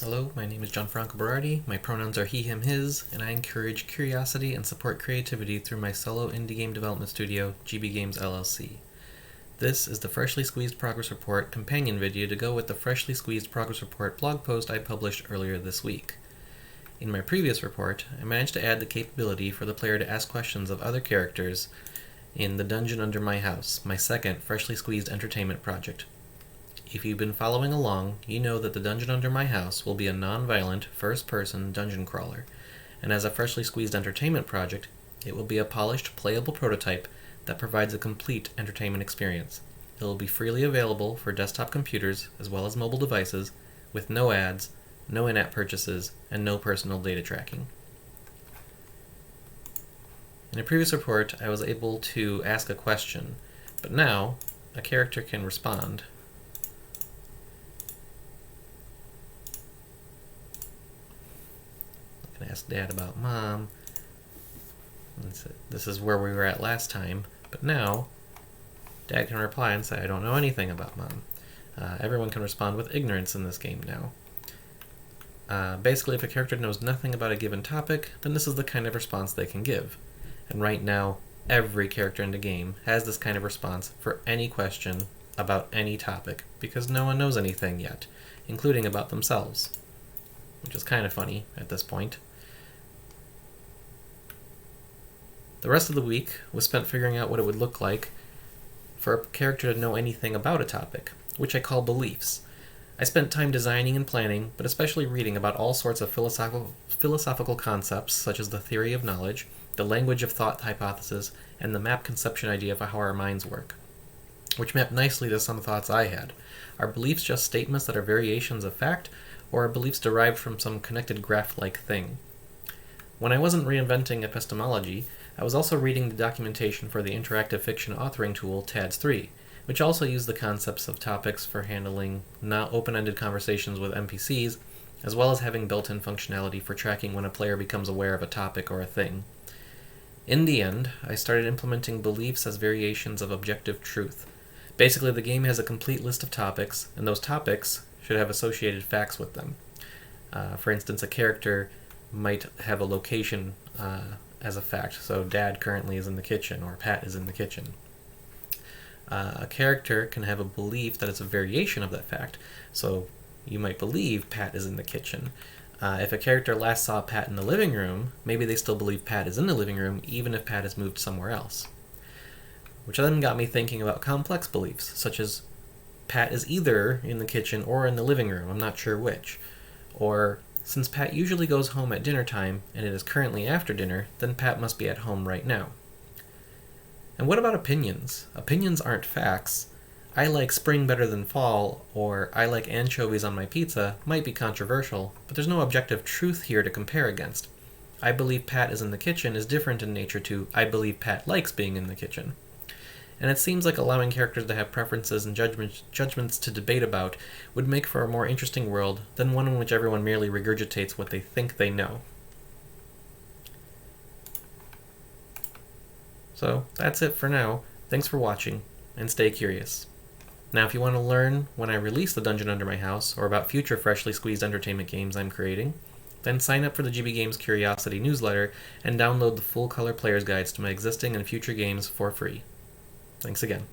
Hello, my name is Gianfranco Berardi, my pronouns are he, him, his, and I encourage curiosity and support creativity through my solo indie game development studio, GB Games LLC. This is the Freshly Squeezed Progress Report companion video to go with the Freshly Squeezed Progress Report blog post I published earlier this week. In my previous report, I managed to add the capability for the player to ask questions of other characters in The Dungeon Under My House, my second Freshly Squeezed entertainment project. If you've been following along, you know that The Dungeon Under My House will be a non-violent, first-person dungeon crawler, and as a Freshly Squeezed entertainment project, it will be a polished, playable prototype that provides a complete entertainment experience. It will be freely available for desktop computers as well as mobile devices, with no ads, no in-app purchases, and no personal data tracking. In a previous report, I was able to ask a question, but now a character can respond. I can ask Dad about Mom. This is where we were at last time, but now Dad can reply and say, I don't know anything about Mom. Everyone can respond with ignorance in this game now. Basically, if a character knows nothing about a given topic, then this is the kind of response they can give. And right now, every character in the game has this kind of response for any question about any topic, because no one knows anything yet, including about themselves, which is kind of funny at this point. The rest of the week was spent figuring out what it would look like for a character to know anything about a topic, which I call beliefs. I spent time designing and planning, but especially reading about all sorts of philosophical concepts such as the theory of knowledge, the language of thought hypothesis, and the map conception idea of how our minds work, which mapped nicely to some thoughts I had. Are beliefs just statements that are variations of fact, or are beliefs derived from some connected graph-like thing? When I wasn't reinventing epistemology, I was also reading the documentation for the interactive fiction authoring tool TADS3, which also used the concepts of topics for handling not open-ended conversations with NPCs, as well as having built-in functionality for tracking when a player becomes aware of a topic or a thing. In the end, I started implementing beliefs as variations of objective truth. Basically, the game has a complete list of topics, and those topics should have associated facts with them. For instance, a character might have a location as a fact, so Dad currently is in the kitchen, or Pat is in the kitchen. A character can have a belief that it's a variation of that fact, so you might believe Pat is in the kitchen. If a character last saw Pat in the living room, maybe they still believe Pat is in the living room, even if Pat has moved somewhere else. Which then got me thinking about complex beliefs, such as Pat is either in the kitchen or in the living room, I'm not sure which. Or, since Pat usually goes home at dinner time, and it is currently after dinner, then Pat must be at home right now. And what about opinions? Opinions aren't facts. I like spring better than fall, or I like anchovies on my pizza might be controversial, but there's no objective truth here to compare against. I believe Pat is in the kitchen is different in nature to I believe Pat likes being in the kitchen. And it seems like allowing characters to have preferences and judgments to debate about would make for a more interesting world than one in which everyone merely regurgitates what they think they know. So that's it for now. Thanks for watching, and stay curious. Now, if you want to learn when I release The Dungeon Under My House, or about future freshly squeezed entertainment games I'm creating, then sign up for the GB Games Curiosity newsletter and download the full-color player's guides to my existing and future games for free. Thanks again.